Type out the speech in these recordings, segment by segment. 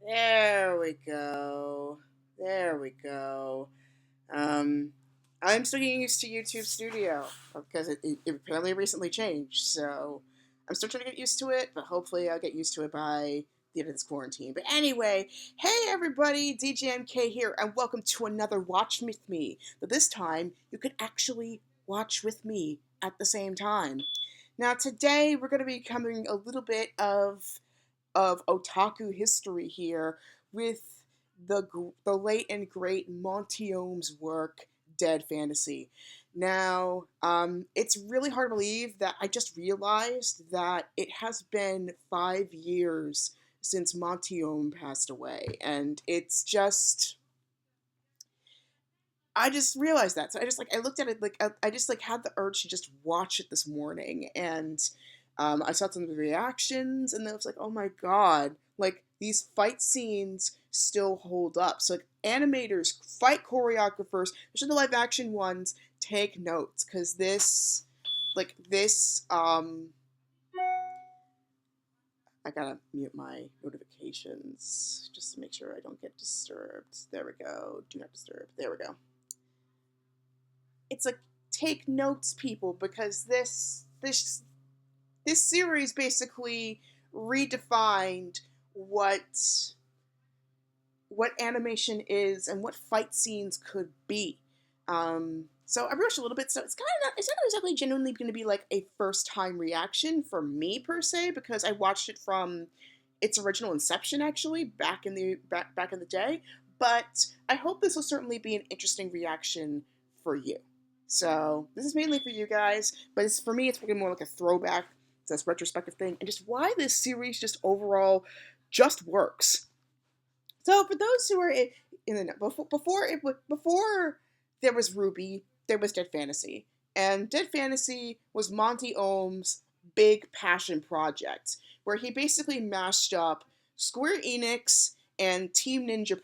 There we go. There we go. Um, I'm still getting used to YouTube Studio because it apparently recently changed. So I'm still trying to get used to it, but hopefully I'll get used to it by the end of this quarantine. But anyway, hey everybody, DJMK here, and welcome to another Watch With Me. But this time, you can actually watch with me at the same time. Now today we're going to be covering a little bit of otaku history here with the late and great Monty Oum's work, Dead Fantasy. Now, it's really hard to believe that I just realized that it has been 5 years since Monty Oum passed away, and it's just I just realized that. So I looked at it like I just had the urge to just watch it this morning, and I saw some of the reactions, and then I was like, oh my god, like these fight scenes still hold up. So like animators, fight choreographers, especially the live action ones, take notes because this. I gotta mute my notifications just to make sure I don't get disturbed. There we go. Do not disturb. There we go. It's like take notes, people, because this series basically redefined what animation is and what fight scenes could be. So I rewatched a little bit, so it's not exactly genuinely going to be like a first time reaction for me per se, because I watched it from its original inception actually back in the day. But I hope this will certainly be an interesting reaction for you. So this is mainly for you guys, but for me, it's probably more like a throwback, to this retrospective thing, and just why this series just overall just works. So for those who are in the before there was RWBY, there was Dead Fantasy, and Dead Fantasy was Monty Oum's big passion project, where he basically mashed up Square Enix and Team Ninja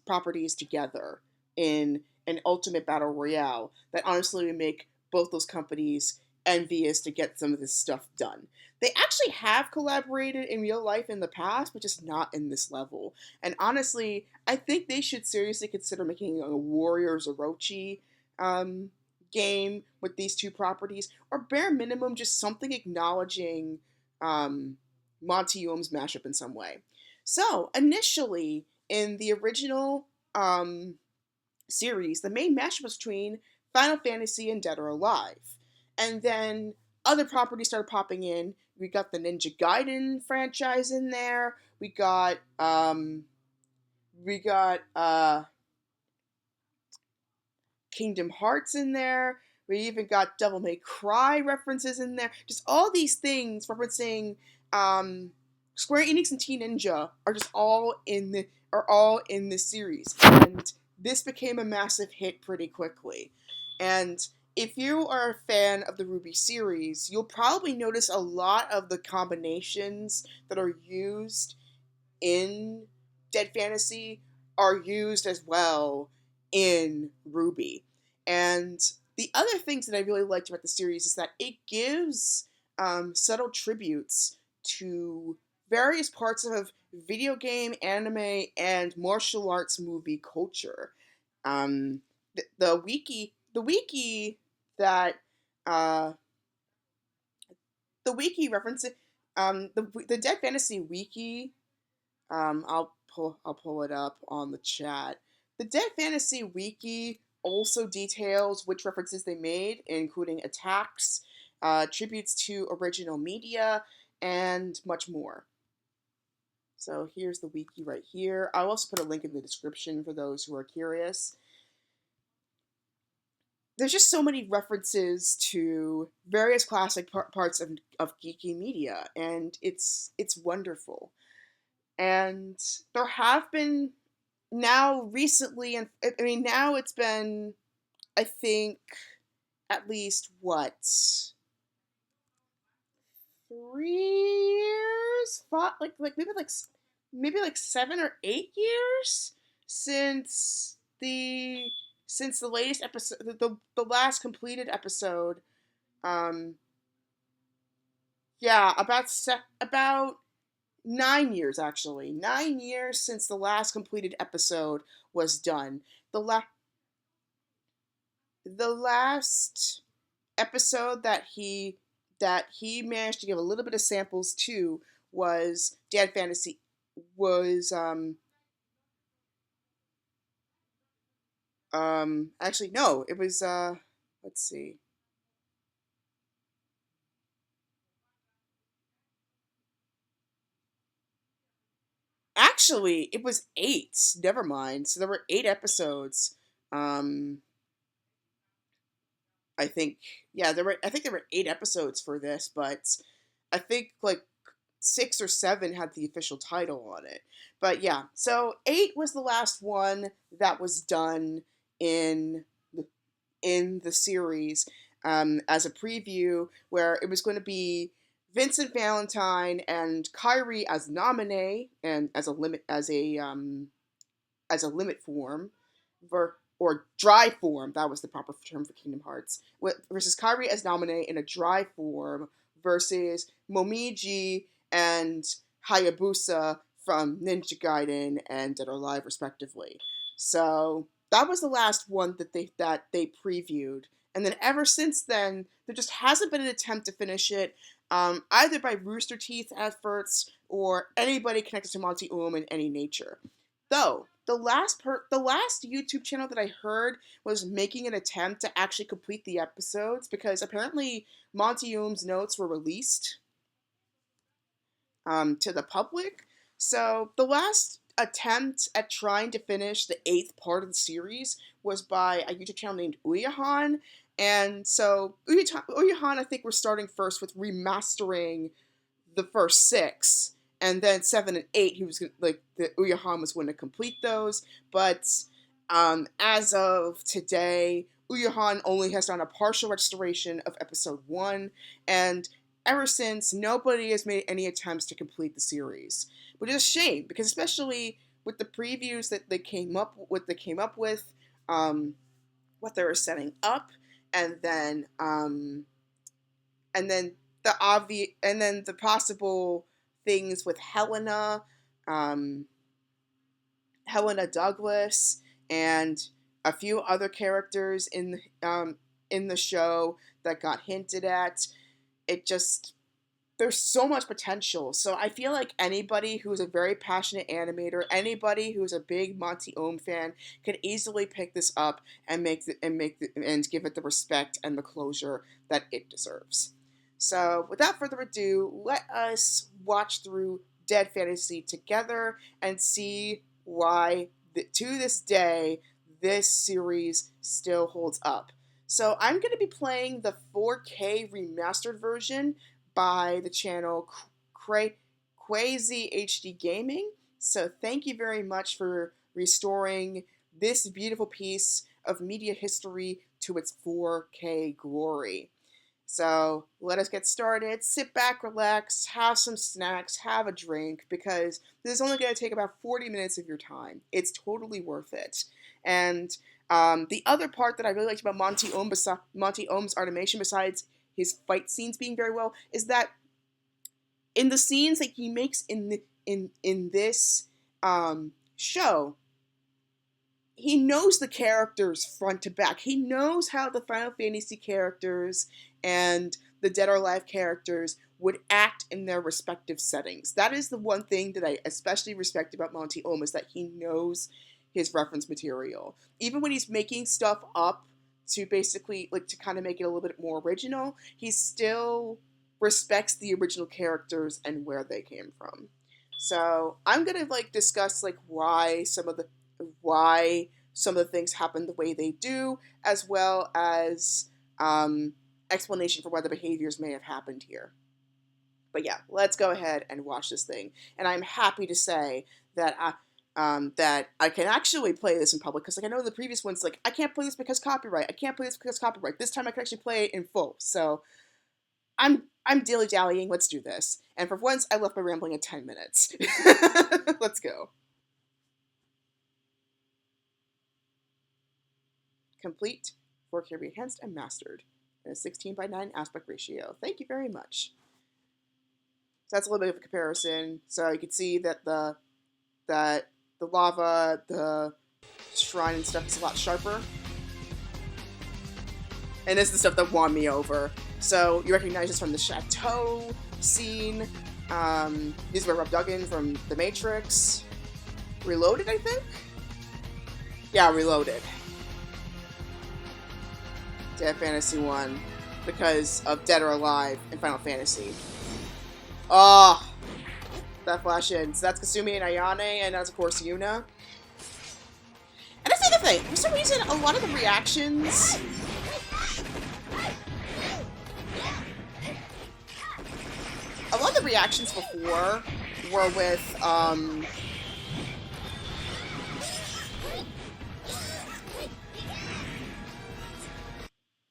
properties together in an ultimate battle royale that honestly would make both those companies envious to get some of this stuff done. They actually have collaborated in real life in the past, but just not in this level. And honestly, I think they should seriously consider making a Warriors Orochi um, game with these two properties, or bare minimum, just something acknowledging um, Monty Oum's mashup in some way. So, initially, in the original series, the main mashup was between Final Fantasy and Dead or Alive. And then other properties started popping in. We got the Ninja Gaiden franchise in there. We got Kingdom Hearts in there. We even got Devil May Cry references in there. Just all these things referencing Square Enix and Teen Ninja are all in this series, and this became a massive hit pretty quickly. And if you are a fan of the RWBY series, you'll probably notice a lot of the combinations that are used in Dead Fantasy are used as well in RWBY. And the other things that I really liked about the series is that it gives subtle tributes to various parts of video game, anime, and martial arts movie culture. The wiki that uh, the wiki reference the Dead Fantasy wiki. I'll pull it up on the chat. The Dead Fantasy Wiki also details which references they made, including attacks, tributes to original media, and much more. So here's the wiki right here. I'll also put a link in the description for those who are curious. There's just so many references to various classic parts of geeky media, and it's wonderful. And there have been now recently, and I mean now it's been, I think, at least what, 3 years, maybe like 7 or 8 years since the latest episode, the last completed episode. Um, yeah, about 9 years actually. 9 years since the last completed episode was done. The the last episode that he managed to give a little bit of samples to was Dead Fantasy was actually no, it was let's see. Actually, it was eight. Never mind. So there were 8 episodes. Um I think yeah, I think there were 8 episodes for this, but I think like 6 or 7 had the official title on it. But yeah, so 8 was the last one that was done in in the series as a preview, where it was going to be Vincent Valentine and Kyrie as nominee and as a limit form, or dry form. That was the proper term for Kingdom Hearts. Versus Kairi as nominee in a dry form versus Momiji and Hayabusa from Ninja Gaiden and Dead or Alive, respectively. So that was the last one that they previewed, and then ever since then, there just hasn't been an attempt to finish it, either by Rooster Teeth efforts or anybody connected to Monty Oum in any nature. Though the last YouTube channel that I heard was making an attempt to actually complete the episodes, because apparently Monty Oum's notes were released to the public. So the last attempt at trying to finish the 8th part of the series was by a YouTube channel named Uyahan. And so Uyahan, I think, we're starting first with remastering the first 6, and then 7 and 8, he was like the Uyahan was going to complete those. But as of today, Uyahan only has done a partial restoration of episode 1, and ever since, nobody has made any attempts to complete the series, which is a shame, because especially with the previews that they came up with, what they were setting up, and then and then the possible things with um, Helena Douglas, and a few other characters in the show that got hinted at. It just There's so much potential. So I feel like anybody who's a very passionate animator, anybody who's a big Monty Oum fan, could easily pick this up and and give it the respect and the closure that it deserves. So without further ado, let us watch through Dead Fantasy together and see why, to this day, this series still holds up. So I'm going to be playing the 4K remastered version by the channel Crazy HD Gaming. So thank you very much for restoring this beautiful piece of media history to its 4K glory. So let us get started. Sit back, relax, have some snacks, have a drink, because this is only going to take about 40 minutes of your time. It's totally worth it. And the other part that I really liked about Monty Oum's animation, besides his fight scenes being very well, is that in the scenes that he makes in this show, he knows the characters front to back. He knows how the Final Fantasy characters and the Dead or Alive characters would act in their respective settings. That is the one thing that I especially respect about Monty Oum, is that he knows his reference material. Even when he's making stuff up to basically, like, to kind of make it a little bit more original, he still respects the original characters and where they came from. So I'm gonna like discuss like why some of the things happen the way they do, as well as explanation for why the behaviors may have happened here. But yeah, let's go ahead and watch this thing. And I'm happy to say that I can actually play this in public, because like I know the previous ones, like, I can't play this because copyright. I can't play this because copyright. This time I can actually play it in full. So I'm dilly dallying. Let's do this. And for once, I left my rambling at 10 minutes. Let's go. Complete, 4K enhanced and mastered, in a 16:9 aspect ratio. Thank you very much. that's a little bit of a comparison. So you can see that the lava, the shrine and stuff is a lot sharper. And this is the stuff that won me over. So you recognize this from the chateau scene. These were Rob Duggan from The Matrix. Reloaded, I think? Yeah, Reloaded. Dead Fantasy 1. Because of Dead or Alive in Final Fantasy. Oh, that flash in. So that's Kasumi and Ayane, and that's of course Yuna. And that's the other thing. For some reason, a lot of the reactions... A lot of the reactions before were with,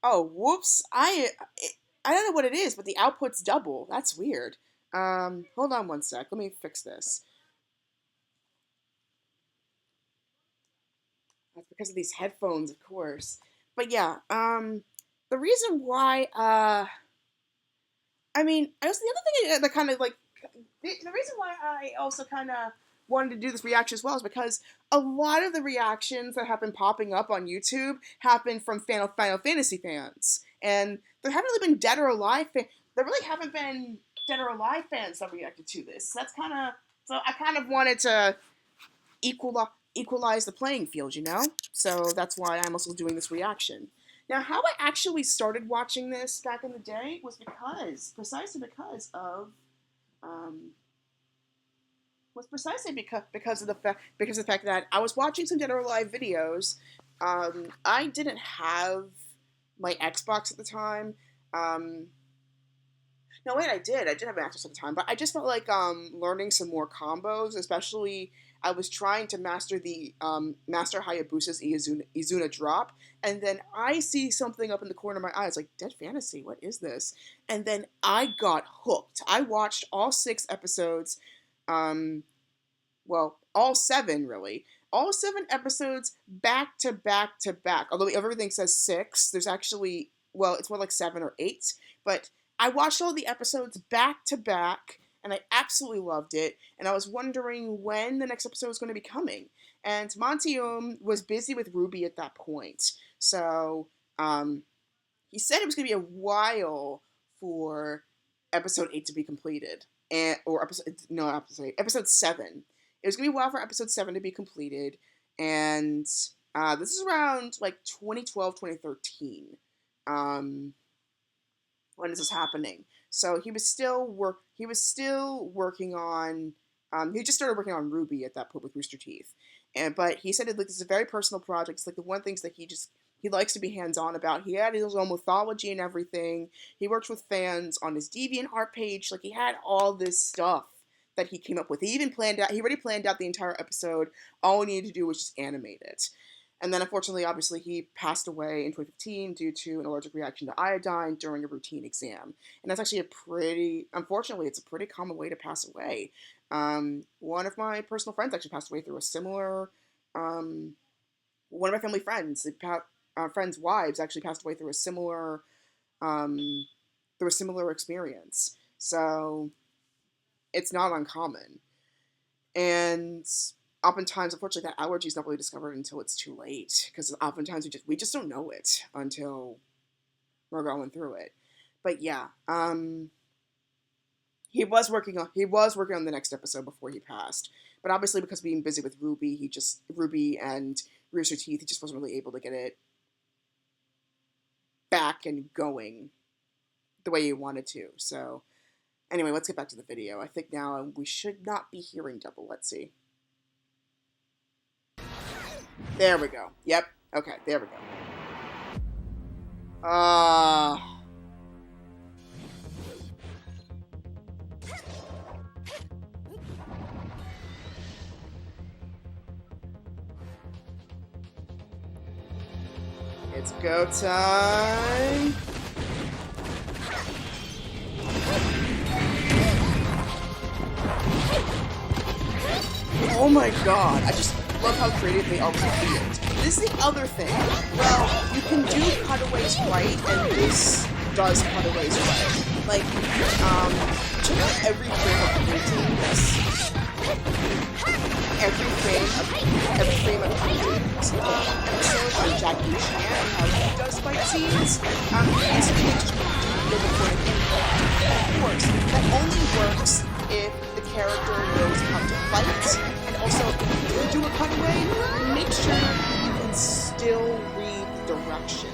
Oh, whoops. I don't know what it is, but the output's double. That's weird. Hold on one sec. Let me fix this. That's because of these headphones, of course. But yeah, the reason why, I mean, I guess the other thing that kind of like, the reason why I also kind of wanted to do this reaction as well is because a lot of the reactions that have been popping up on YouTube happen from Final Fantasy fans. And there haven't really been Dead or Alive fans. There really haven't been Dead or Alive fans that reacted to this. That's kind of, so I kind of wanted to equalize the playing field, you know? So that's why I'm also doing this reaction. Now, how I actually started watching this back in the day was precisely because of the fact that I was watching some Dead or Alive videos. I didn't have my Xbox at the time. No, wait, I did. I did have an Xbox at the time, but I just felt like learning some more combos, especially I was trying to master the Master Hayabusa's Izuna drop, and then I see something up in the corner of my eye. It's like, Dead Fantasy, what is this? And then I got hooked. I watched all 6 episodes, well, all 7, really. All 7 episodes back to back to back. Although everything says 6, there's actually, well, it's more like 7 or 8, but I watched all the episodes back to back, and I absolutely loved it, and I was wondering when the next episode was going to be coming. And Monty Oum was busy with RWBY at that point, so he said it was going to be a while for episode 8 to be completed, episode 7. It was going to be a while for episode 7 to be completed, and this is around like 2012, 2013. When this was happening. So he was still working on, he just started working on RWBY at that point with Rooster Teeth. But he said this is a very personal project. It's like the one things that he likes to be hands-on about. He had his own mythology and everything. He worked with fans on his DeviantArt page. Like, he had all this stuff that he came up with. He already planned out the entire episode. All we needed to do was just animate it. And then, unfortunately, obviously, he passed away in 2015 due to an allergic reaction to iodine during a routine exam. And that's actually unfortunately, it's a pretty common way to pass away. One of my personal friends actually passed away through a similar, one of my family friends, friends' wives actually passed away through a similar experience. So, it's not uncommon. And oftentimes, unfortunately, that allergy is not really discovered until it's too late, because oftentimes we just don't know it until we're going through it. But yeah, he was working on the next episode before he passed. But obviously, because being busy with RWBY and Rooster Teeth, he just wasn't really able to get it back and going the way he wanted to. So anyway, let's get back to the video. I think now we should not be hearing double. Let's see. There we go. Yep. Okay, there we go. It's go time. Oh my god, I just love how creative they are with the field. This is the other thing. Well, you can do cutaways right, and this does cutaways right. Like, check out every frame of painting. Every frame of paintings episode on Jackie Chan and how he does fight scenes. Basically just do the point of view. Of course, that only works if the character knows how to fight, and also if you do a cutaway, make sure you can still read direction.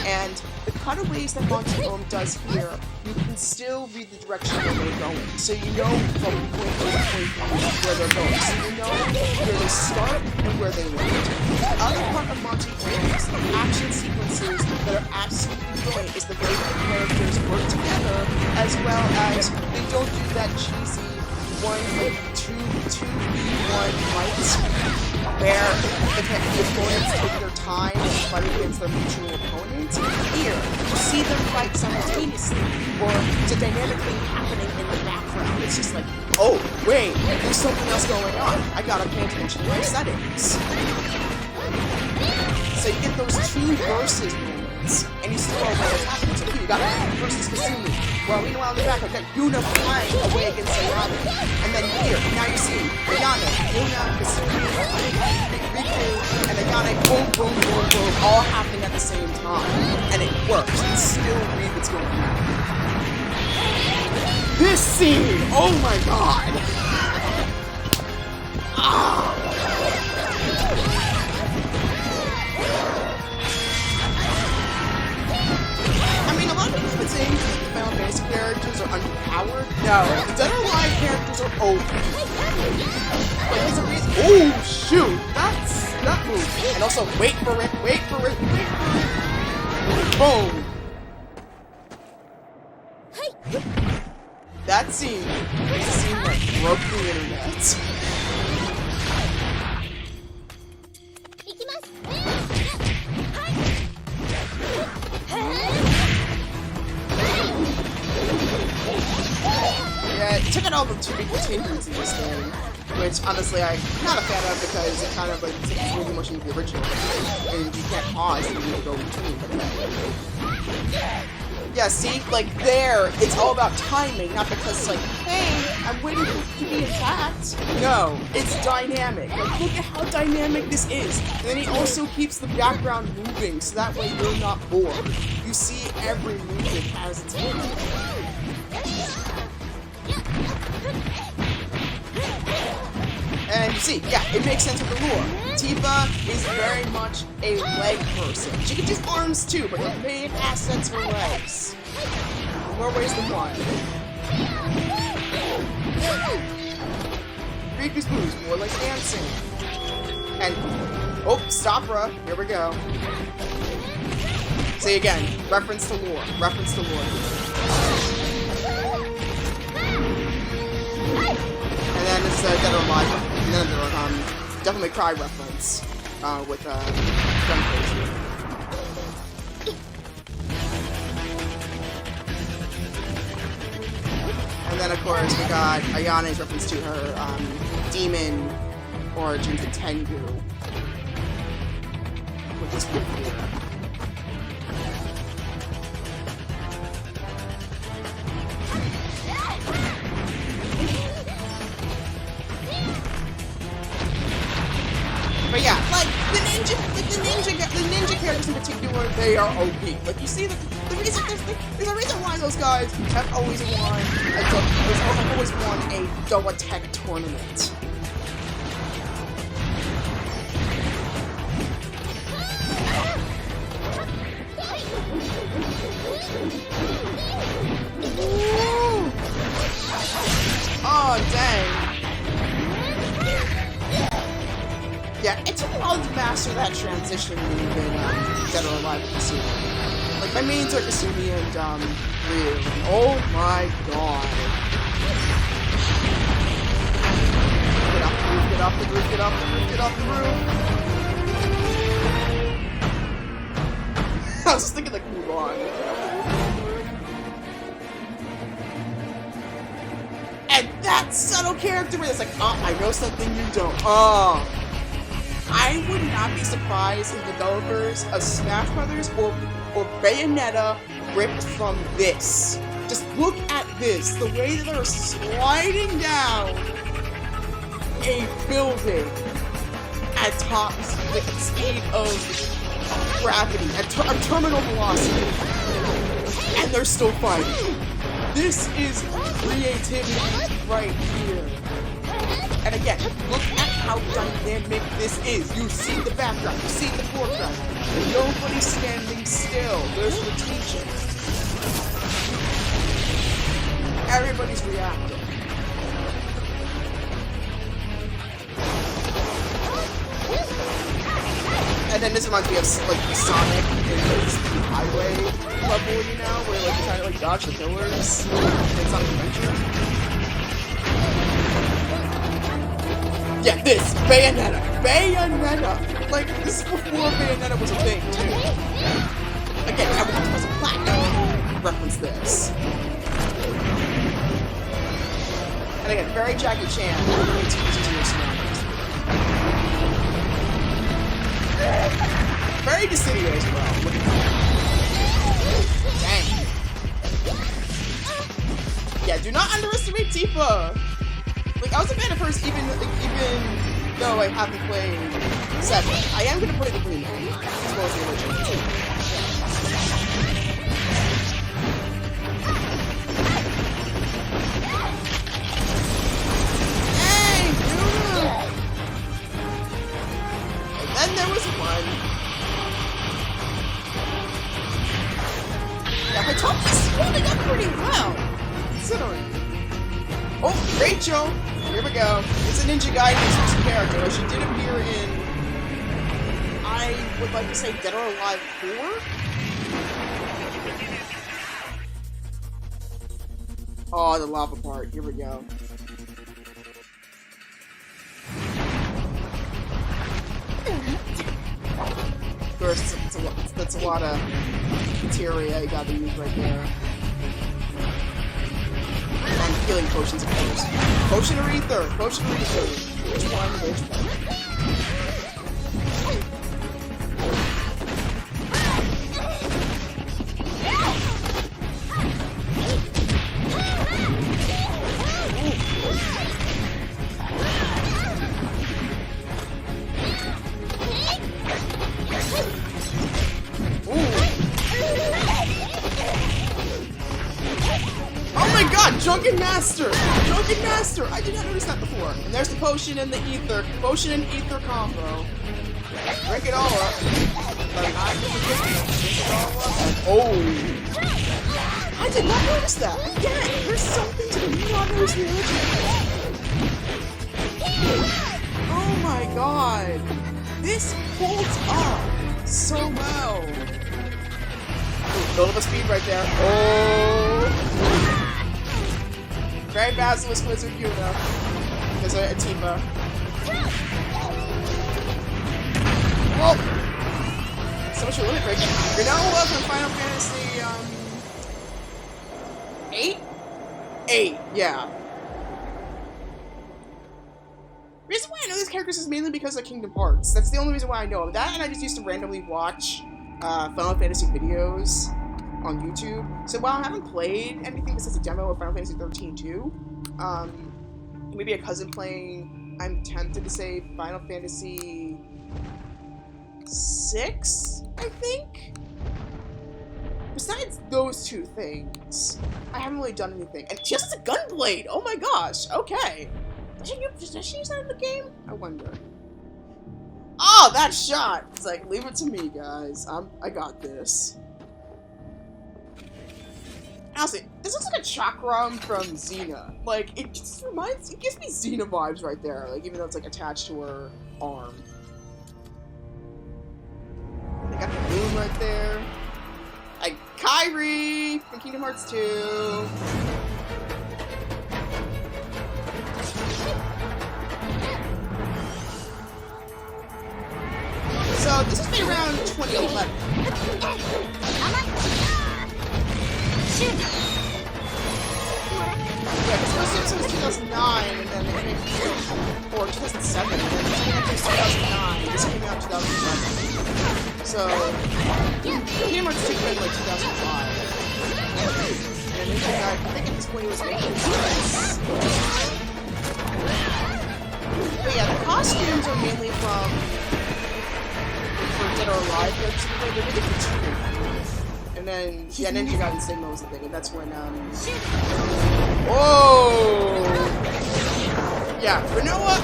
And the cutaways that Monty Oum does here, you can still read the direction where they're going. So you know from point A to point B where they're going. So you know where they start and where they land. The other part of Monty Oum's action sequences that are absolutely great is the way the characters work together, as well as they don't do that cheesy 2v1 fight where the opponents take their time and fight against their mutual opponent. Here, you see them fight simultaneously, or it's a dynamic thing happening in the background. It's just like, oh, wait, there's something else going on. I gotta pay attention to my settings. So you get those two versus moments, and you see, oh, what's happening? So here, you got versus Kasumi. Well, meanwhile, in the back, I've got Yuna flying away against Ayane. And then here, now you see Ayane, Yuna, Kasumi, Riku, and Ayane, boom, boom, boom, boom, all happening at the same time. And it works. You can still read what's going on. This scene! Oh my god! I mean, a lot of people have been saying that the Final Fantasy characters are underpowered. No, the Dead or Alive characters are OP. Like, there's a reason. Oh, shoot! That's that move. And also, wait for it, wait for it, wait for it. Boom! That scene is a scene that broke the internet. Yeah, check out all the to be continues in this game, which honestly I'm not a fan of because it kind of like takes really much into the original, and you can't pause and you need to go between. Yeah, see, like there, it's all about timing, not because it's like, hey, I'm waiting for it to be attacked. No, it's dynamic. Like, look at how dynamic this is. And then he also keeps the background moving, so that way you're not bored. You see every movement as it's moving. And you see, yeah, it makes sense with the lore. Tifa is very much a leg person. She can do arms too, but her main asset's her legs. More ways than one. Riku's moves, more like dancing. And, oh, Stopra, here we go. See again, reference to lore, reference to lore. And then it's Dead or Alive, another Devil May Cry reference with Gunfish. And then of course we got Ayane's reference to her demon origins in Tengu with this whip here. But yeah, like the ninja characters in particular, they are OP. Like you see, there's a reason why those guys have always won a Doa Tech tournament. Ooh. Oh dang. Yeah, it took a while to master that transition move in Dead or Alive with Kasumi. Like, my mains are Kasumi and, Ryu. Oh my god. Get off the roof, get off the roof, get off the roof, get off the roof. I was just thinking, like, move on. And that subtle character where it's like, oh, I know something you don't. Oh. I would not be surprised if developers of Smash Brothers or Bayonetta ripped from this. Just look at this. The way that they're sliding down a building at top speed of gravity, at terminal velocity, and they're still fighting. This is creativity right here. And again, look at how dynamic this is. You see the background, you see the foreground. Nobody's standing still. There's rotation. Everybody's reacting. And then this reminds me of like Sonic in the highway level, you know, where like you're trying to like dodge the pillars. It's on adventure. Yeah, this Bayonetta. Like this is before Bayonetta was a thing too. Again, everyone was a platinum. Reference this. And again, very Jackie Chan. Very Dissidio as well. Look at that. Dang. Yeah, do not underestimate Tifa. Like, I was a fan of hers even though I haven't played 7. I am gonna play the remake as well as the original. Hey, dude! And then there was one. Yeah, my top is holding up pretty well, considering. Oh, Rachel! Here we go. It's a Ninja Gaiden's character. She did appear in, I would like to say, Dead or Alive 4? Oh, the lava part. Here we go. Of course, that's a lot of materia you gotta use right there. And healing potions, of course. Potion or ether? Potion or ether? Which one? Which one? Drunken Master! Drunken Master! I did not notice that before. And there's the potion and the ether. Potion and ether combo. Drink it all up. But not drink it all up. And oh! I did not notice that. Again, there's something to the numbers here. Oh my god. This holds up so well. Build up a speed right there. Oh! Very Basilisk Wizard Yuna. There's a Tifa. Whoa! So much limit break. You're now up in Final Fantasy, 8? 8, yeah. Reason why I know these characters is mainly because of Kingdom Hearts. That's the only reason why I know of that, and I just used to randomly watch Final Fantasy videos on YouTube. So while I haven't played anything besides a demo of Final Fantasy 13 2, maybe a cousin playing, I'm tempted to say Final Fantasy 6, I think? Besides those two things, I haven't really done anything. And she has a gunblade! Oh my gosh, okay. Does she use that in the game? I wonder. Oh, that shot! It's like, leave it to me, guys. I got this. Honestly, this looks like a chakram from Xena. Like, it just it gives me Xena vibes right there. Like, even though it's like attached to her arm. They got the moon right there. Like, Kairi from Kingdom Hearts 2. So, this has been around 2011. Yeah, because first episode was 2009, and then it came or 2007, and then it came out in 2009, this came out in 2011. So, Kingdom Hearts 2 came in like 2005. And Ninja guy, I think at this point he was making sense. But yeah, the costumes are mainly from for Dead or Alive, they're really for cheating. And then, yeah, Ninja God and Sigma was the thing, and that's when, whoa! Yeah, Renoa, I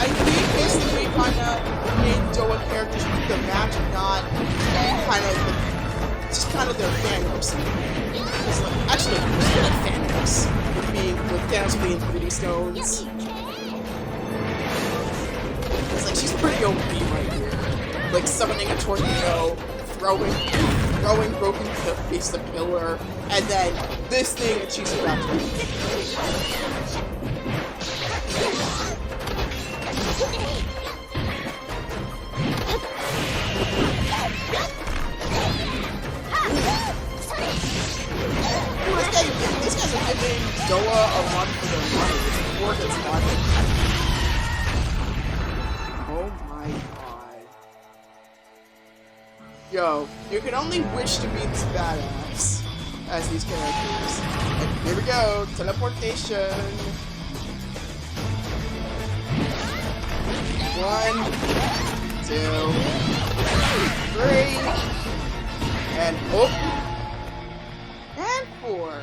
think based on the way kinda made Doa characters the match and not just kind of their Thanos. Like, actually, it's kind of Thanos. With Thanos with the Infinity Stones. It's like, she's pretty OP right here. Like, summoning a tornado, throwing broken pieces of pillar, and then this thing that she's about to do. These guys are giving Doa a run for their money. It's worth its money. Oh my god. Yo, you can only wish to be this badass as these characters. And here we go, teleportation. 1, 2, 3, and oh, and 4.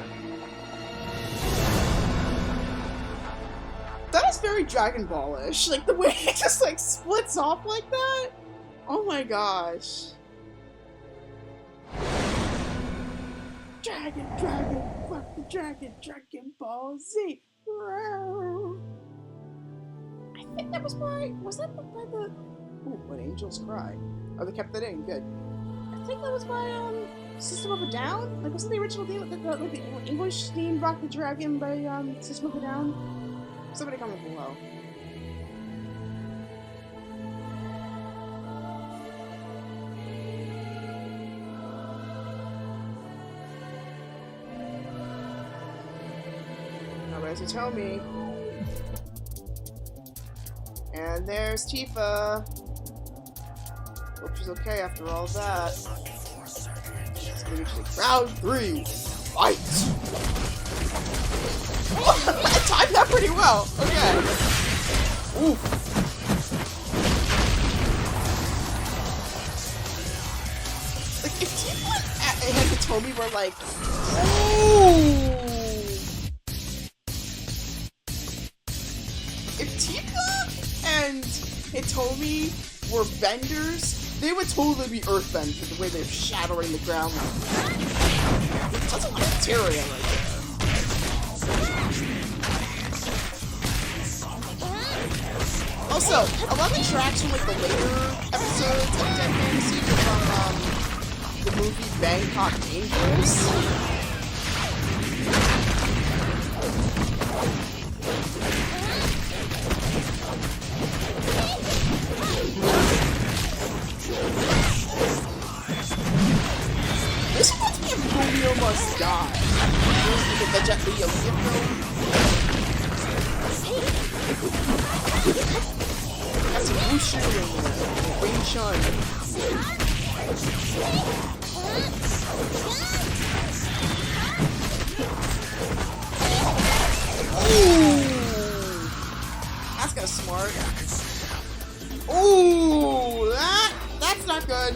That is very Dragon Ball-ish, like the way it just like splits off like that. Oh my gosh. Dragon, fuck the dragon, Dragon Ball Z. I think that was was that by the, ooh, When Angels Cry. Oh, they kept that in, good. I think that was by, System of a Down? Like, wasn't the original theme, like the English theme, Rock the Dragon by, System of a Down? Somebody comment below. Nobody to tell me. And there's Tifa. Hope she's okay after all that. Round 3, fight! I timed that pretty well. Okay. Ooh. Like if Tifa and Hitomi were like, ooh. If Tifa and Hitomi were benders, they would totally be earthbend for the way they're shattering the ground. That's a lot of materia right there. Also, a lot of the tracks from like the later episodes of Dead Fantasy are from the movie Bangkok Dangerous. This is about to be a Romeo Must Die. The Jet Li Aaliyah film. Got some Wushu and Wing Chun. Ooh! That's kind of smart. Ooh! That's not good.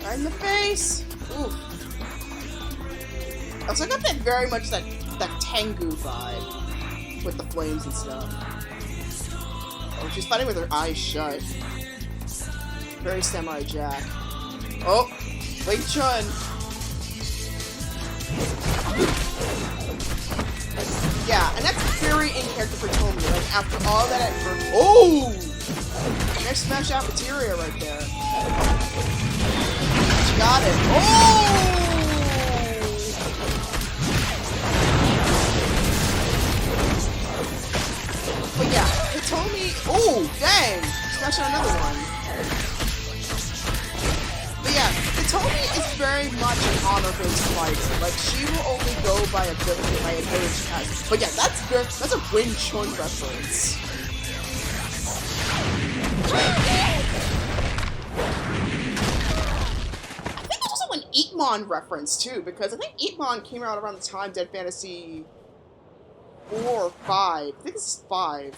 Right in the face. Ooh. Also, I got that very much that Tengu vibe with the flames and stuff. Oh, she's fighting with her eyes shut. Very Samurai Jack. Oh, Wing Chun. Yeah, and that's very in character for Tomi. Like after all that at first. Oh, nice smash out materia right there. She got it. Oh. But yeah, Hitomi, oh, dang, smash out another one. But yeah, Hitomi is very much an honor-based fighter. Like, she will only go by ability, by ability she has. But yeah, that's a Wing Chun reference. Eatmon reference too, because I think Eatmon came out around the time Dead Fantasy 4 or 5. I think this is 5.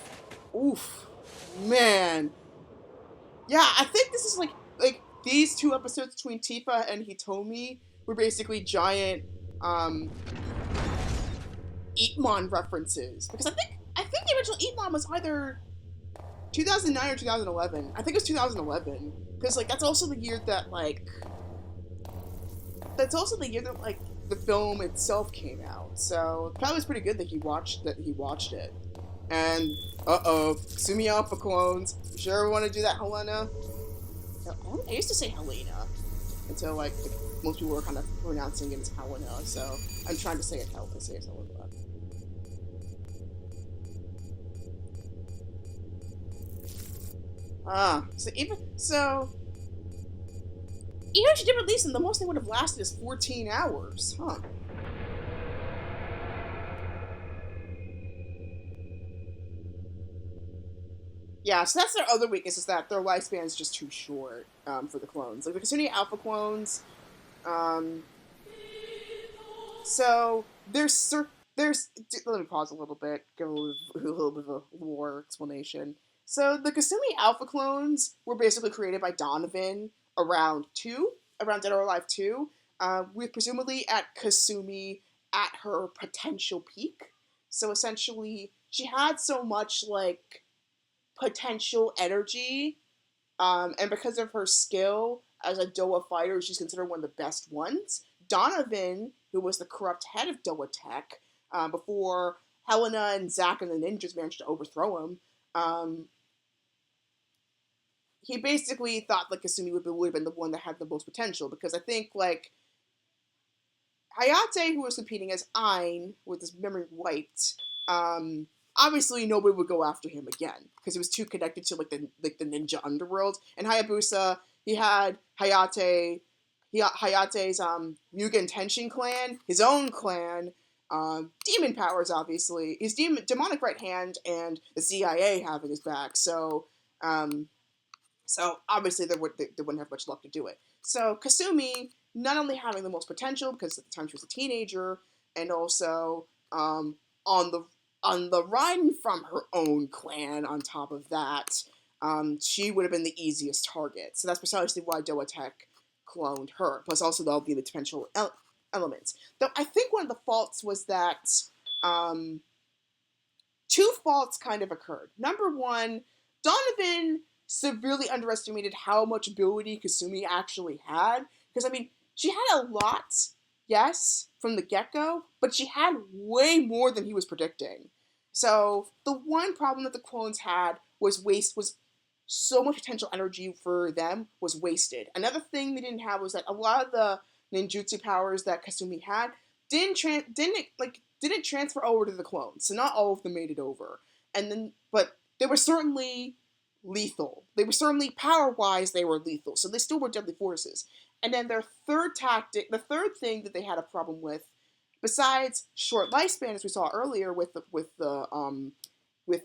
Oof, man. Yeah, I think this is like these two episodes between Tifa and Hitomi were basically giant um Eatmon references, because I think the original Eatmon was either 2009 or 2011. I think it was 2011, because like that's also the year that like the film itself came out. So it probably was pretty good that he watched it. And Sumi Alpha clones. You sure want to do that, Helena? I used to say Helena until like most people were kind of pronouncing it as Helena. So I'm trying to say it Helena. Even if she did release them, the most they would have lasted is 14 hours, huh? Yeah, so that's their other weakness, is that their lifespan is just too short for the clones. Like the Kasuni Alpha clones, um, so there's let me pause a little bit, give a little bit of a lore explanation. So the Kasumi Alpha clones were basically created by Donovan around Dead or Alive 2, with presumably at Kasumi at her potential peak. So essentially, she had so much like potential energy, and because of her skill as a Doa fighter, she's considered one of the best ones. Donovan, who was the corrupt head of Doa Tech, before Helena and Zack and the ninjas managed to overthrow him, he basically thought like Kasumi would have been the one that had the most potential, because I think like Hayate, who was competing as Ain with his memory wiped, obviously nobody would go after him again because he was too connected to like the ninja underworld. And Hayabusa, he had Hayate's Mugen Tenshin clan, his own clan, demon powers obviously, his demonic right hand, and the CIA having his back. So obviously they wouldn't have much luck to do it. So Kasumi, not only having the most potential because at the time she was a teenager, and also on the run from her own clan. On top of that, she would have been the easiest target. So that's precisely why Doa Tech cloned her. Plus, also there'll be the potential elements. Though I think one of the faults was that two faults kind of occurred. Number one, Donovan severely underestimated how much ability Kasumi actually had. Because, I mean, she had a lot, yes, from the get-go, but she had way more than he was predicting. So, the one problem that the clones had was so much potential energy for them was wasted. Another thing they didn't have was that a lot of the ninjutsu powers that Kasumi had didn't transfer over to the clones. So not all of them made it over. But they were certainly lethal. They were certainly power-wise, they were lethal. So they still were deadly forces. And then their third tactic, the third thing that they had a problem with, besides short lifespan, as we saw earlier with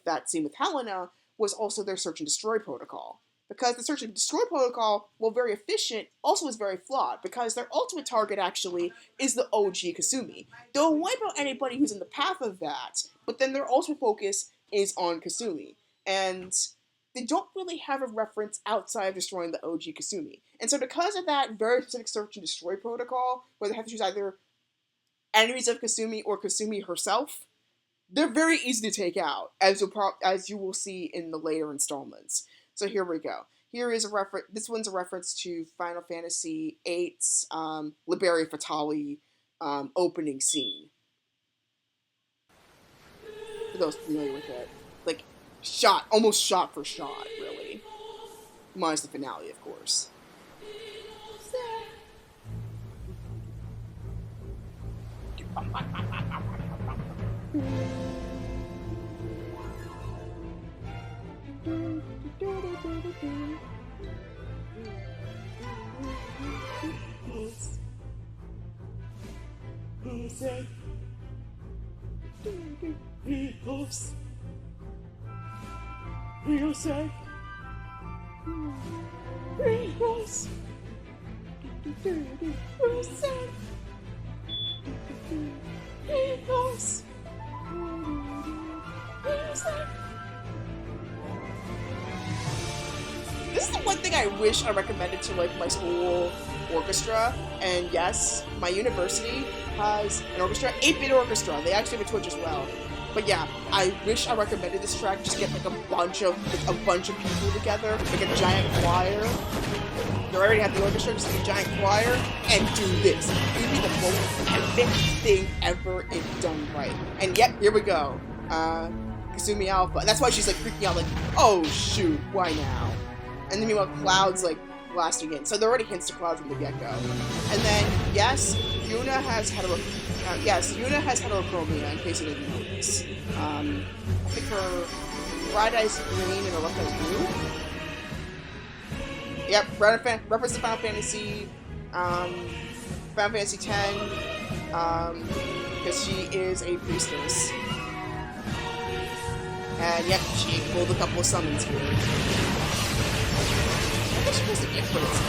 that scene with Helena, was also their search and destroy protocol. Because the search and destroy protocol, while very efficient, also is very flawed, because their ultimate target actually is the OG Kasumi. They'll wipe out anybody who's in the path of that, but then their ultimate focus is on Kasumi. And they don't really have a reference outside of destroying the OG Kasumi. And so because of that very specific search and destroy protocol, where they have to choose either enemies of Kasumi or Kasumi herself, they're very easy to take out, as you will see in the later installments. So here we go. Here is a reference. This one's a reference to Final Fantasy VIII's Liberi Fatali opening scene. For those familiar with it, like almost shot for shot, really. Minus the finale, of course. This is the one thing I wish I recommended to like my school orchestra. And yes, my university has an orchestra, 8-bit orchestra. They actually have a Twitch as well. But yeah, I wish I recommended this track. Just get like a bunch of people together, like a giant choir. They already have the orchestra, just like a giant choir, and do this. It would be the most epic thing ever if done right. And yep, here we go. Kasumi Alpha. That's why she's like freaking out, like, oh shoot, why now? And then meanwhile, Cloud's like blasting in. So there are already hints to Cloud from the get-go. And then yes, Yuna has heterochromia, in case you didn't notice. I think her right eye's green and her left eye's blue. Yep, reference to Final Fantasy, Final Fantasy X, because she is a priestess. And yep, she pulled a couple of summons here. I think she's supposed to be a priest.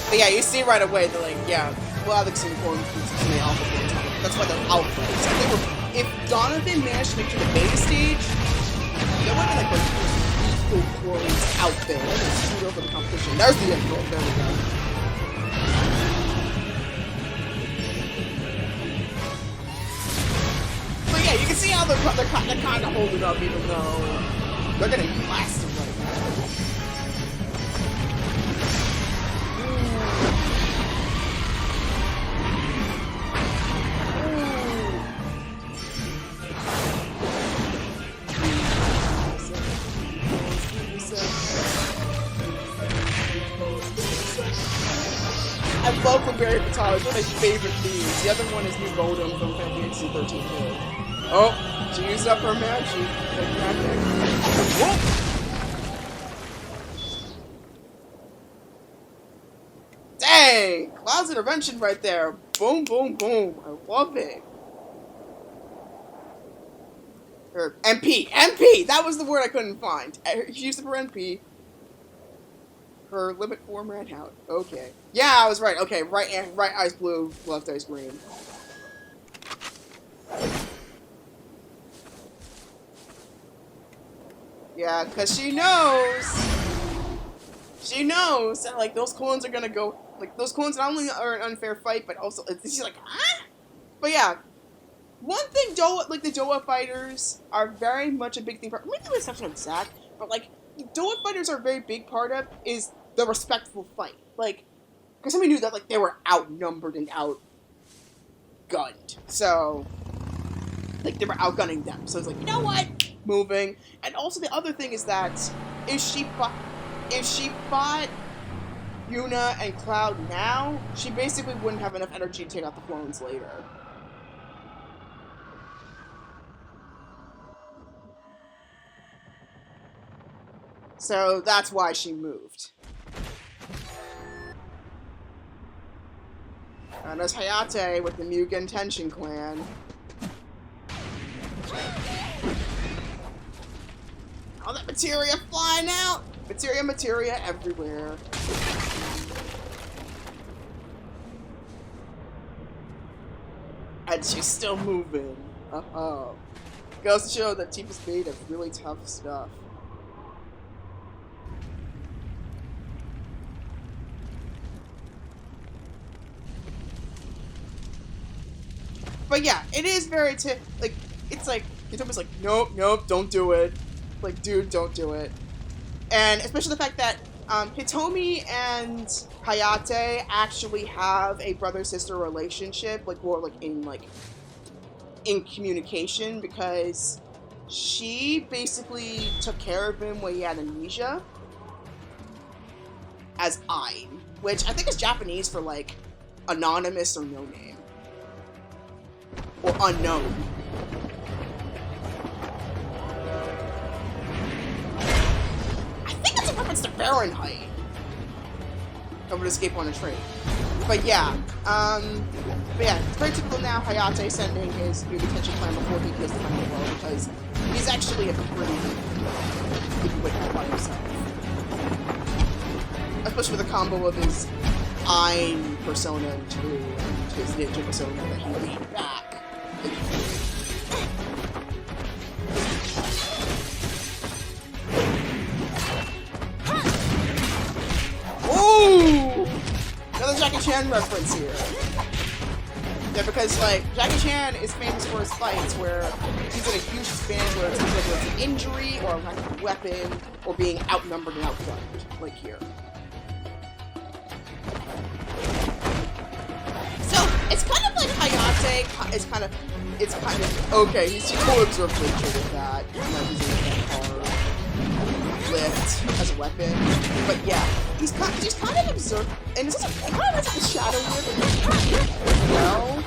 But yeah, you see right away, they're like, yeah, well, Alex and Corn in the alpha forms. That's why they're alpha. So if Donovan managed to make it to the beta stage, there would have been like equal Corns out there. They're going to shoot over the competition. There's the end goal. There we go. But yeah, you can see how they're kind of holding up, even though they're getting blasted right now. I love the Barry Guitar. It's one of my favorite themes. The other one is New Golden from Final Fantasy 13. Oh, she used up her magic. Whoa! Dang! Cloud's intervention right there. Boom, boom, boom. I love it. Her MP! MP! That was the word I couldn't find. She used up her MP. Her limit form ran out. Okay. Yeah, I was right. Okay, right eye's blue, left eye's green. Yeah, because she knows that, like, those clones are gonna go, like, those clones not only are an unfair fight, but also, she's like, ah? But yeah, one thing the Doa fighters are very much a big thing, maybe with the exception of Zack, but, like, Doa fighters are a very big part of is the respectful fight. Like, because somebody knew that, like, they were outnumbered and outgunned. So, like, they were outgunning them. So it's like, you know what? Moving. And also the other thing is that if she fought Yuna and Cloud now, she basically wouldn't have enough energy to take out the clones later. So that's why she moved. And there's Hayate with the Mugen Tenshin clan. All that materia flying out! Materia everywhere. And she's still moving. Uh-oh. Goes to show that Tifa's made of really tough stuff. But yeah, it is very like, it's like, Hitomi's like, nope, don't do it. Like, dude, don't do it. And especially the fact that Hitomi and Hayate actually have a brother-sister relationship, like, more like in communication, because she basically took care of him when he had amnesia as Ein, which I think is Japanese for, like, anonymous or no name. Or unknown. I think it's a reference to Fahrenheit. I would escape on a train. But yeah, it's very typical now, Hayate sending his new detention plan before he kills the final blow, because he's actually a pretty good witness by himself. especially with the combo of his I'm persona to his ninja persona that he leaned back. Ooh! Another Jackie Chan reference here. Yeah, because, like, Jackie Chan is famous for his fights where he's in a huge span where it's either an injury or a lack of weapon or being outnumbered and outgunned, like here. So, it's kind of like Hayate, it's kind of, okay, he's co-observed nature with that, like he's using that hard lift as a weapon, but yeah, he's kind of observed, and it's also kind of like the shadow whip as well.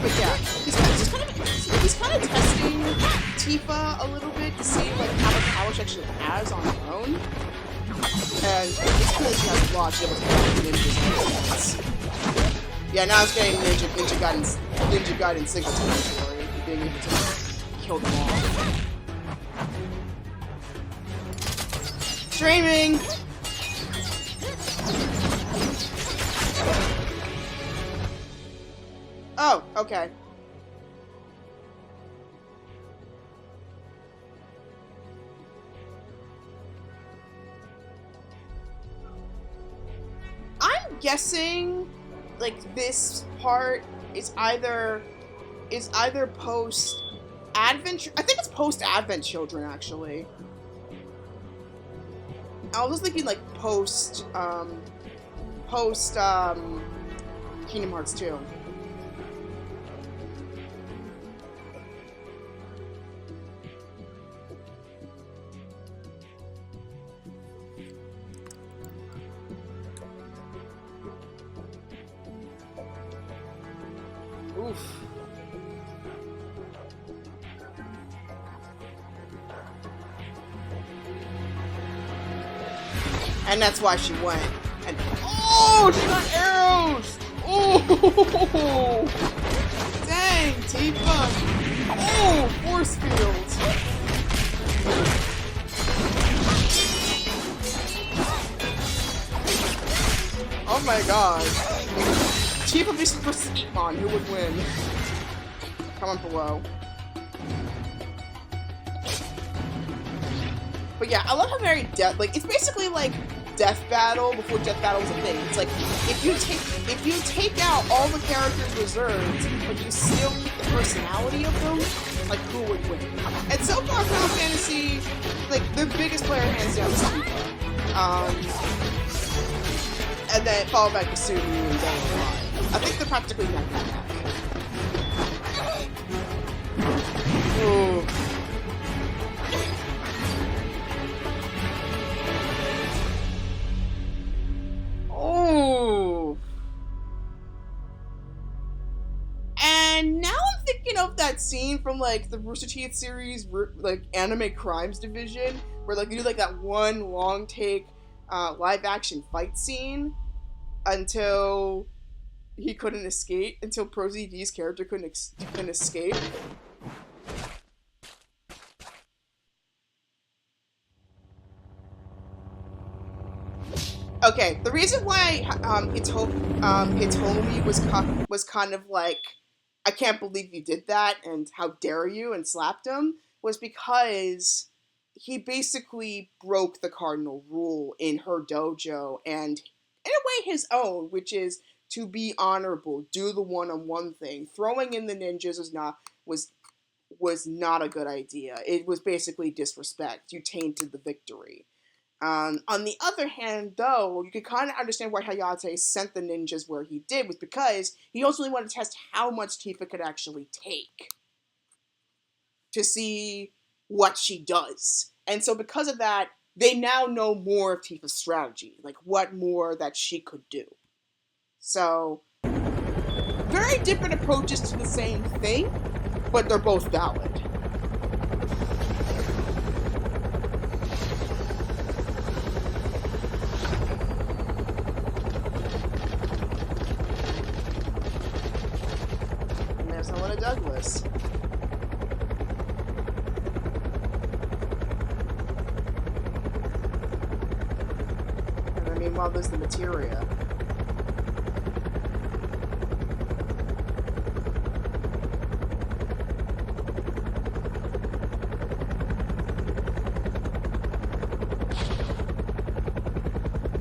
But yeah, he's kind of testing Tifa a little bit to see like how much power she actually has on her own. And it's cool she has a lot to be able to fight ninjas. Yeah, now it's getting Ninja Gaiden single territory, being able to kill them all. Streaming! Oh, okay. I'm guessing, like, this part is either post-Advent. I think it's post-Advent Children, actually. I was thinking, like, post Kingdom Hearts 2. Oof. And that's why she went. And oh, she got arrows! Oh, dang, Tifa! Oh, force fields! Oh my god! Tifa versus Eatmon, who would win? Comment below. But yeah, I love how very it's basically like Death Battle before Death Battle was a thing. It's like if you take out all the characters reserved, but you still keep the personality of them, like who would win? And so far, Final Fantasy, like the biggest player hands down is Tifa. And then followed by Kasumi and Devil. I think they're practically neck and neck. Ooh. Oh. And now I'm thinking of that scene from like the Rooster Teeth series, like Anime Crimes Division, where like you do like that one long take live action fight scene until he couldn't escape, until ProZD's character couldn't escape. Okay, the reason why Hitomi was kind of like, I can't believe you did that and how dare you, and slapped him, was because he basically broke the cardinal rule in her dojo and in a way his own, which is to be honorable, do the one-on-one thing. Throwing in the ninjas was not a good idea. It was basically disrespect. You tainted the victory. On the other hand, though, you can kind of understand why Hayate sent the ninjas where he did, was because he also wanted to test how much Tifa could actually take to see what she does. And so because of that, they now know more of Tifa's strategy, like what more that she could do. So, very different approaches to the same thing, but they're both valid. And there's Helena Douglas. Meanwhile, there's the materia.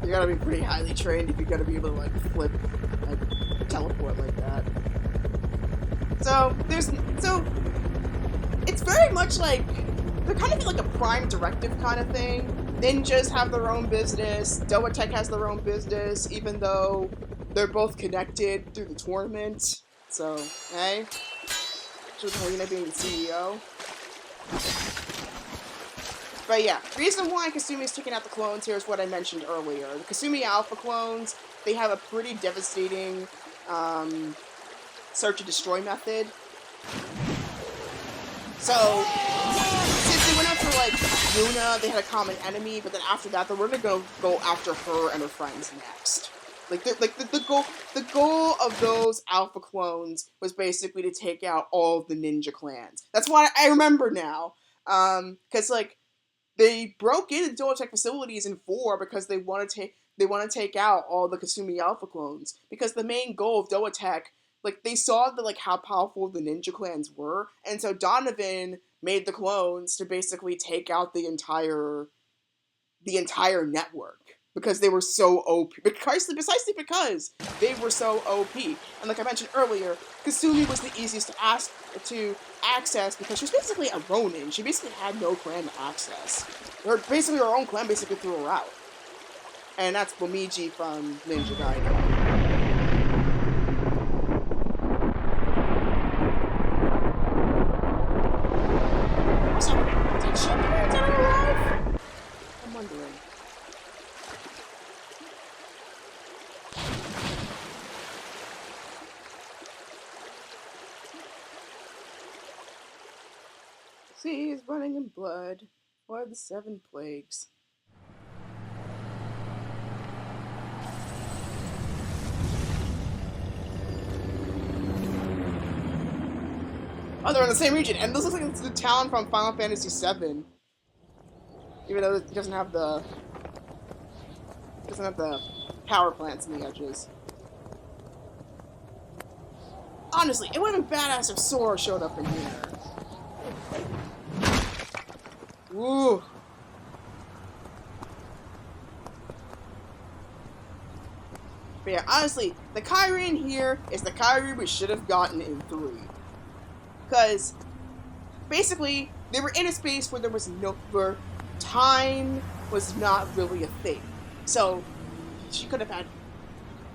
You gotta be pretty highly trained if you're gonna be able to like flip, like teleport like that. So it's very much like they're kind of like a prime directive kind of thing. Ninjas have their own business. Doa Tech has their own business, even though they're both connected through the tournament. So, hey, should Helena being the CEO. But yeah, reason why Kasumi is taking out the clones here is what I mentioned earlier. The Kasumi Alpha clones, they have a pretty devastating search and destroy method. So, since they went after like Yuna, they had a common enemy, but then after that, they were gonna go after her and her friends next. The goal of those Alpha clones was basically to take out all of the ninja clans. That's why I remember now, because like. They broke into Doa Tech facilities in 4 because they want to take out all the Kasumi Alpha clones. Because the main goal of Doa Tech, like they saw the how powerful the ninja clans were, and so Donovan made the clones to basically take out the entire network because they were so OP. Precisely because they were so OP. And like I mentioned earlier, Kasumi was the easiest to access because she was basically a Ronin. She basically had no clan to access. Her own clan basically threw her out. And that's Bemiji from Ninja Gaiden. Also, did she get out alive? I'm wondering. Sea is running in blood. What are the 7 plagues? Oh, they're in the same region, and this looks like it's the town from Final Fantasy VII. Even though it doesn't have the power plants in the edges. Honestly, it would have been badass if Sora showed up in here. Ooh. But yeah, honestly, the Kairi in here is the Kairi we should have gotten in 3. Because, basically, they were in a space where where time was not really a thing. So, she could have had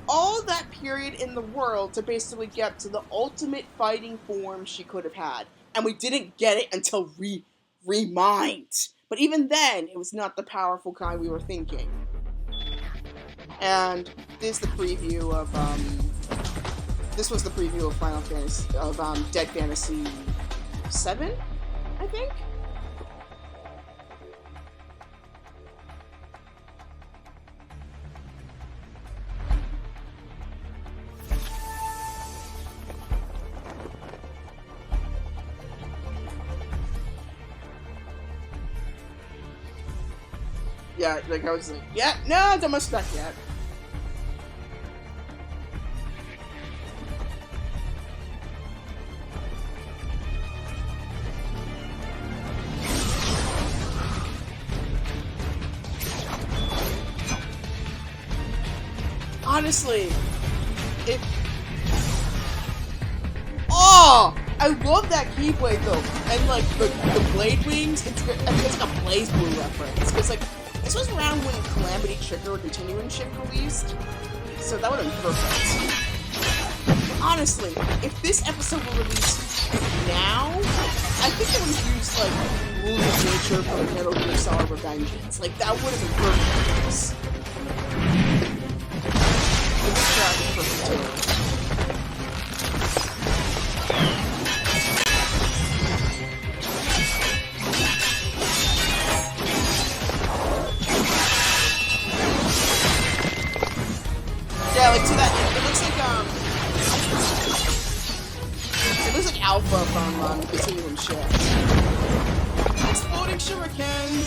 all that period in the world to basically get to the ultimate fighting form she could have had. And we didn't get it until Remind. But even then, it was not the powerful kind we were thinking. And this is the preview of, this was the preview of Final Fantasy, of, Dead Fantasy 7, I think? Yeah, like I was like, yeah, no, don't much stuck yet. Honestly, oh, I love that Keyblade though, and like the blade wings. It's like a Blaze Blue reference. Because like this was around when Calamity Trigger Continuing Ship released, so that would have been perfect. Honestly, if this episode were released now, I think they would have used like Rules of Nature from Metal Gear Solid Revengeance. Like that would have been perfect for this. This track is perfect too. Yeah, like to that, it looks like Alpha from Continuum Ship. Exploding shurikens.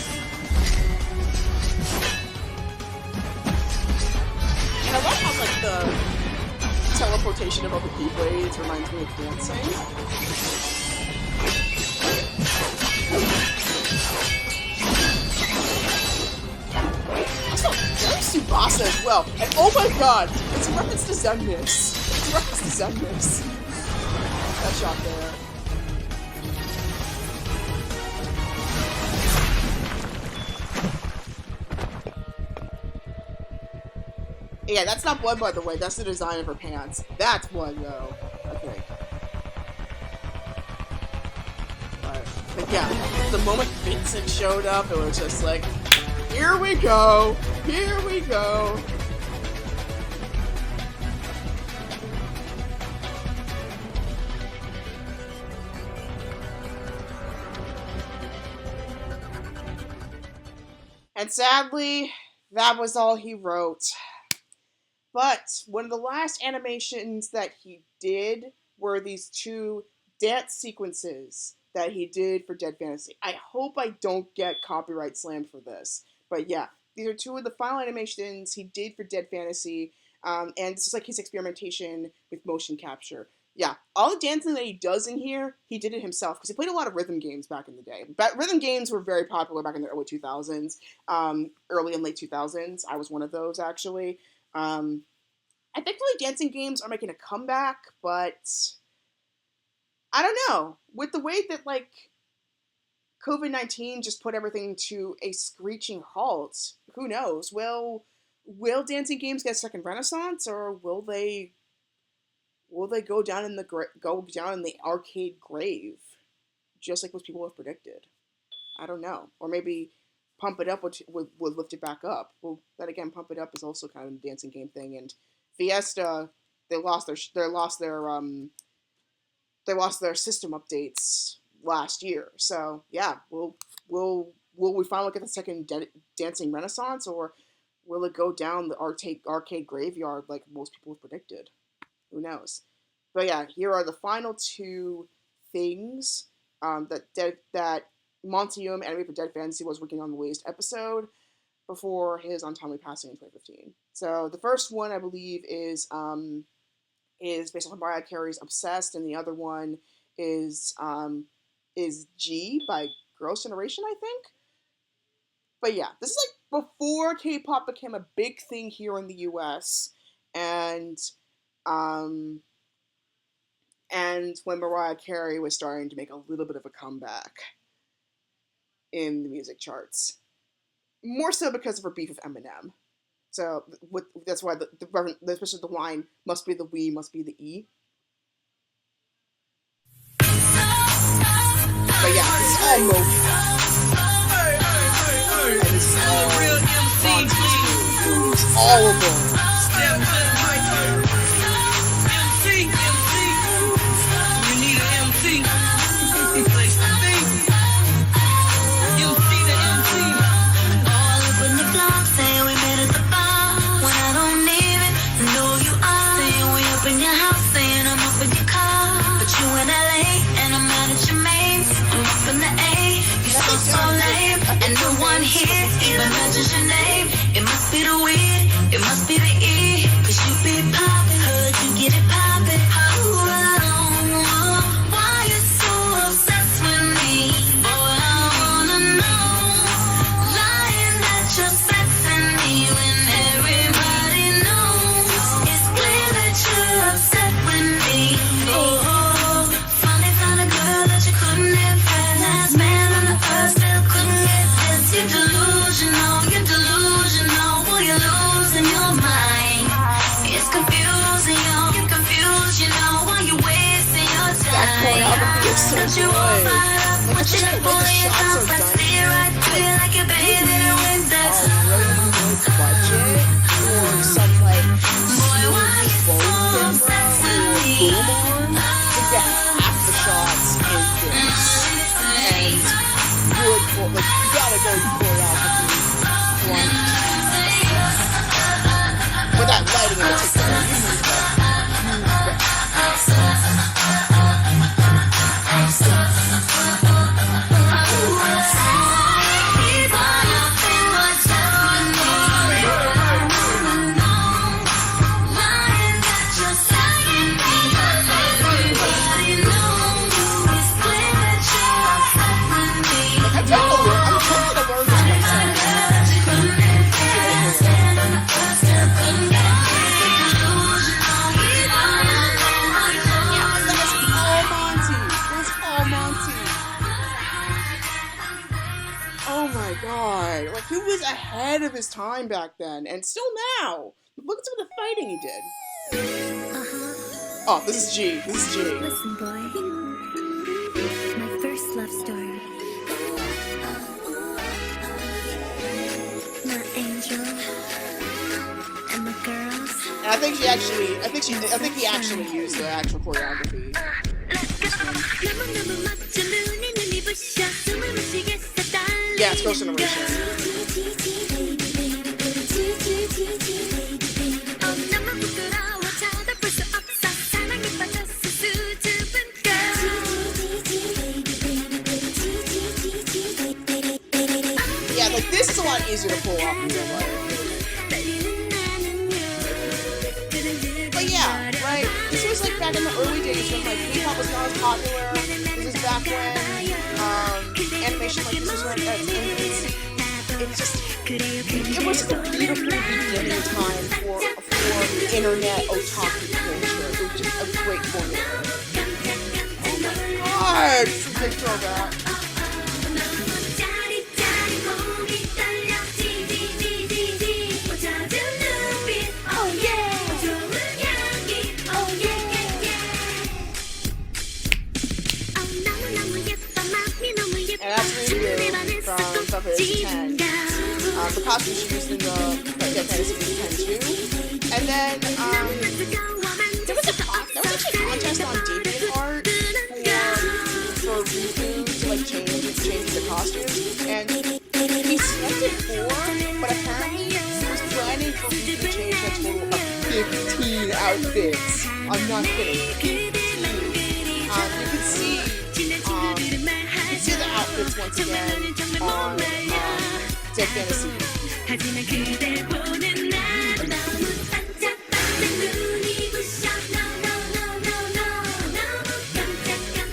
like the teleportation of all the keyblades reminds me of dancing. Also, there's Tsubasa as well. And oh my god, it's a reference to Zenmus. It's a reference to Zenmus. That shot there. Yeah, that's not blood, by the way. That's the design of her pants. That's blood, though. Okay. But yeah, the moment Vincent showed up, it was just like, here we go! Here we go! And sadly, that was all he wrote. But one of the last animations that he did were these two dance sequences that he did for Dead Fantasy. I hope I don't get copyright slammed for this. But yeah, these are two of the final animations he did for Dead Fantasy. And this is like his experimentation with motion capture. Yeah, all the dancing that he does in here, he did it himself because he played a lot of rhythm games back in the day. But rhythm games were very popular back in the early 2000s, early and late 2000s. I was one of those, actually. I think really dancing games are making a comeback, but I don't know. With the way that, like, COVID-19 just put everything to a screeching halt, who knows? Will dancing games get a second renaissance, or will they go down in the arcade grave, just like most people have predicted? I don't know. Or maybe Pump It Up would lift it back up. Well, then again, Pump It Up is also kind of a dancing game thing, and Fiesta, they lost their system updates last year. So yeah, will we finally get the second dancing renaissance, or will it go down the arcade graveyard like most people have predicted? Who knows? But yeah, here are the final two things that Monty Oum, animator for Dead Fantasy, was working on the latest episode before his untimely passing in 2015. So the first one, I believe, is based on Mariah Carey's "Obsessed," and the other one is G by Girls' Generation, I think. But yeah, this is like before K-pop became a big thing here in the U.S. and when Mariah Carey was starting to make a little bit of a comeback in the music charts. More so because of her beef with Eminem. So that's why especially the line, must be the we, must be the E. But yeah, this is all Moby. And this is all real MC, all of them. And no one here even mentions your name. It must be the weed, it must be the E. Cause you be poppin', heard you get it poppin'. Oh, I don't know why you're so obsessed with me. Boy, I wanna know, lying that you're sexing me when everybody knows. It's clear that you're upset with me. Oh, finally found a girl that you couldn't impress. Last man on the earth still couldn't get this. You're delusional, boy, you're losing your mind. It's confusing, you're confused, you know, why you wasting your time. Don't you all fired up, what you boy, it sounds like stay right there, like you're bathing with that. Boy, why you so obsessed with me? To get half the shots in this. And you gotta go pour out the one. Without lighting it, it's ahead of his time back then, and still now. Look at some of the fighting he did. Oh, this is G. This is G. Listen, boy. My first love story. My angel and the girls. And I think he actually used the actual choreography. Yeah, it's Ghost Generation. Yeah, like this is a lot easier to pull off in real life. But yeah, right. This was like back in the early days when like K-pop was not as popular. This is back when animation like this was like that. It was just a beautiful beginning time for internet otaku culture. It was just a great formula. Oh my god, it's a big throwback. And that's RWBY from Stuff It Is 10. The costume she used in the Dead Fantasy 10 too. And then there was actually a contest on DeviantArt for RWBY to like change the costumes. And he selected 4, but apparently he was planning for RWBY to change a total of 15 outfits. I'm not kidding. 15. You can see the outfits once again on Dead Fantasy.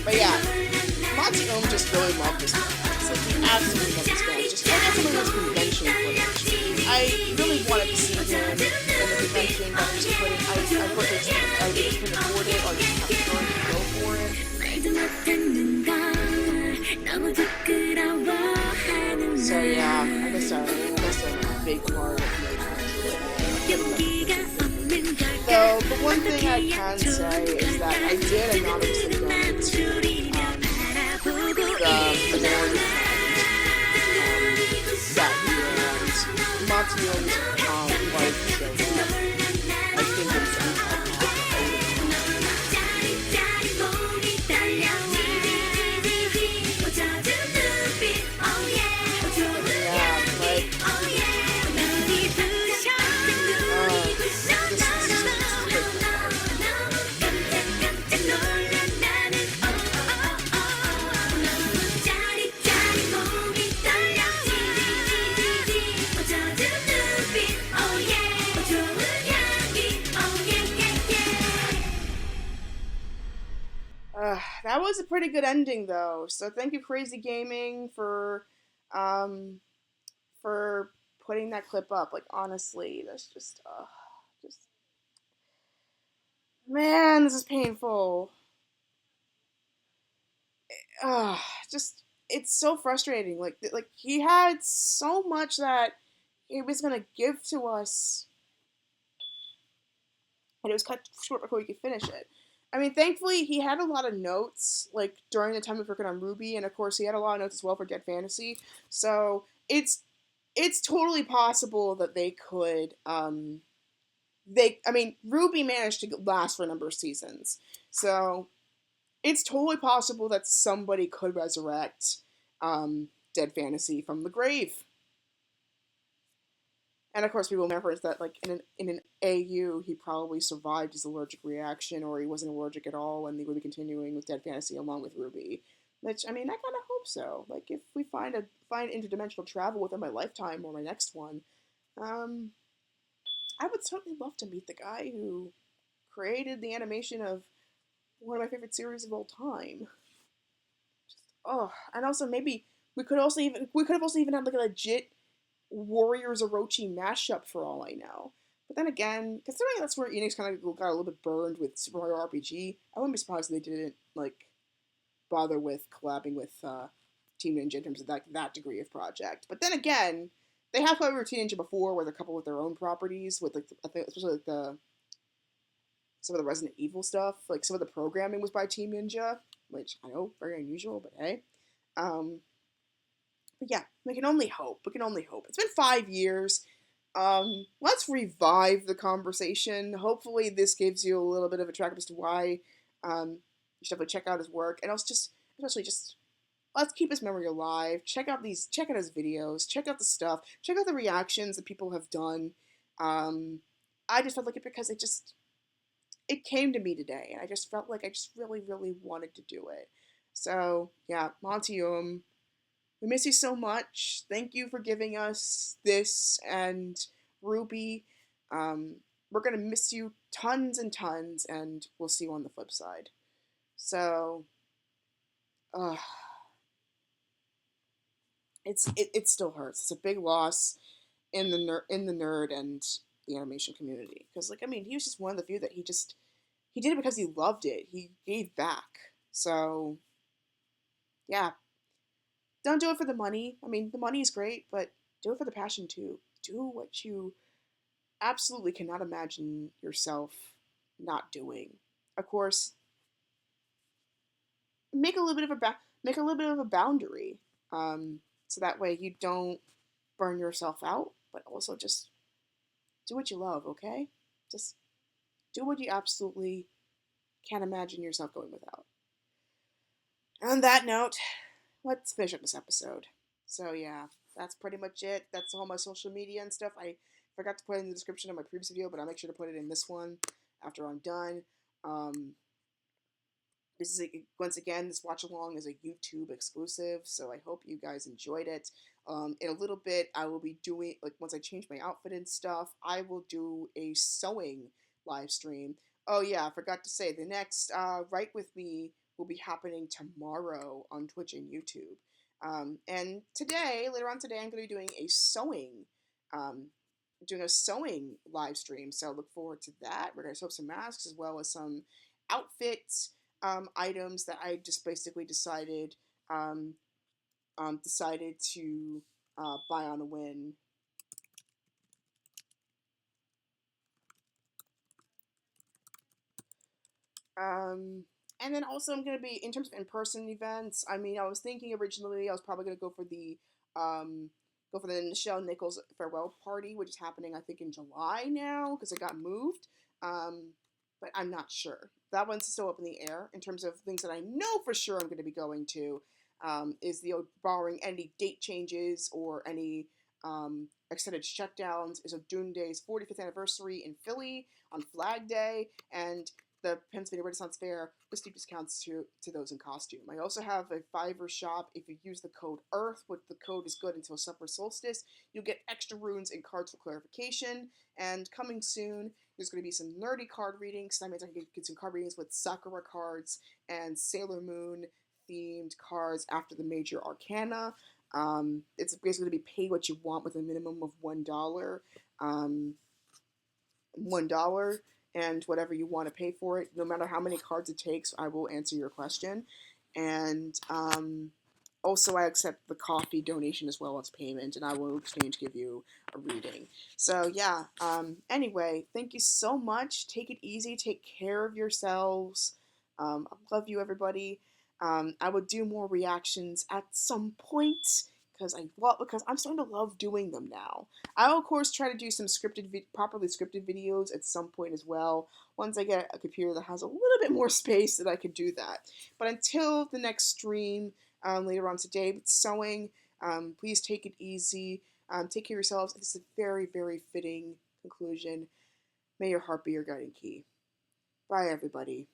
But yeah, Monty Oum just really loved this guy. Like, he absolutely loved this guy. Just check out some of his convention footage. I really wanted to see him in the convention, but just couldn't. I couldn't afford it, or just have to go for it. So yeah, I guess a big part of Though the one thing I can say is that I did anonymously donate to the minority that he was Monty Oum's wife showed up. I think it's that was a pretty good ending, though. So thank you, Crazy Gaming, for putting that clip up. Like, honestly, that's just man, this is painful. Just it's so frustrating. Like he had so much that he was gonna give to us, and it was cut short before we could finish it. I mean, thankfully, he had a lot of notes, like, during the time of working on RWBY, and of course, he had a lot of notes as well for Dead Fantasy, so it's totally possible that they could, RWBY managed to last for a number of seasons, so it's totally possible that somebody could resurrect, Dead Fantasy from the grave. And of course, people remember that, like, in an AU, he probably survived his allergic reaction, or he wasn't allergic at all, and they would be continuing with Dead Fantasy along with RWBY. Which, I mean, I kind of hope so. Like, if we find interdimensional travel within my lifetime or my next one, I would certainly love to meet the guy who created the animation of one of my favorite series of all time. And also maybe we could have also even had like a legit Warriors Orochi mashup for all I know. But then again, considering that's where Enix kind of got a little bit burned with Super Mario RPG, I wouldn't be surprised if they didn't like bother with collabing with Team Ninja in terms of that degree of project. But then again, they have collaborated with Teen Ninja before with a couple of their own properties, with like I think especially like the some of the Resident Evil stuff. Like some of the programming was by Team Ninja, which I know very unusual, but hey. Um, but yeah, we can only hope. We can only hope. It's been 5 years. Let's revive the conversation. Hopefully, this gives you a little bit of a track as to why you should definitely check out his work, and also just especially just let's keep his memory alive. Check out his videos, check out the stuff, check out the reactions that people have done. Um, I just felt like it because it came to me today, and I just felt like I just really, really wanted to do it. So yeah, Monty Oum, we miss you so much. Thank you for giving us this and RWBY. Um, we're gonna miss you tons and tons, and we'll see you on the flip side. So, uh, it still hurts. It's a big loss in the nerd and the animation community because like I mean he was just one of the few that he did it because he loved it. He gave back. So yeah, don't do it for the money. I mean the money is great, but do it for the passion too. Do what you absolutely cannot imagine yourself not doing. Of course, make a little bit of a boundary, so that way you don't burn yourself out, but also just do what you love. Okay, just do what you absolutely can't imagine yourself going without. On that note, let's finish up this episode. So yeah, that's pretty much it. That's all my social media and stuff. I forgot to put it in the description of my previous video, but I'll make sure to put it in this one after I'm done. Um, this is once again, this watch along is a YouTube exclusive, so I hope you guys enjoyed it. In a little bit, I will be doing like once I change my outfit and stuff, I will do a sewing live stream. Oh yeah, I forgot to say the next Write with Me will be happening tomorrow on Twitch and YouTube. And today, later on today, I'm going to be um, doing a sewing live stream. So look forward to that. We're going to sew up some masks as well as some outfits items that I just basically um, decided to buy on a whim. And then also I'm gonna be in terms of in-person events. I mean, I was thinking originally I was probably gonna go for the Nichelle Nichols farewell party, which is happening I think in July now because it got moved. Um, but I'm not sure. That one's still up in the air. In terms of things that I know for sure I'm going to be going to, is the barring any date changes or any extended shutdowns. Is of Dune Day's 45th anniversary in Philly on Flag Day, and the Pennsylvania Renaissance Fair with steep discounts to those in costume. I also have a Fiverr shop. If you use the code EARTH, which the code is good until summer solstice, you'll get extra runes and cards for clarification. And coming soon, there's going to be some nerdy card readings. That means I can get some card readings with Sakura cards and Sailor Moon themed cards after the major arcana. It's basically going to be pay what you want with a minimum of $1. $1 and whatever you want to pay for it, no matter how many cards it takes, I will answer your question. And also, I accept the coffee donation as well as payment, and I will exchange give you a reading. So yeah. Anyway, thank you so much. Take it easy. Take care of yourselves. I love you, everybody. I will do more reactions at some point because I'm starting to love doing them now. I'll of course try to do some properly scripted videos at some point as well. Once I get a computer that has a little bit more space, that I could do that. But until the next stream later on today with sewing, please take it easy. Take care of yourselves. This is a very, very fitting conclusion. May your heart be your guiding key. Bye, everybody.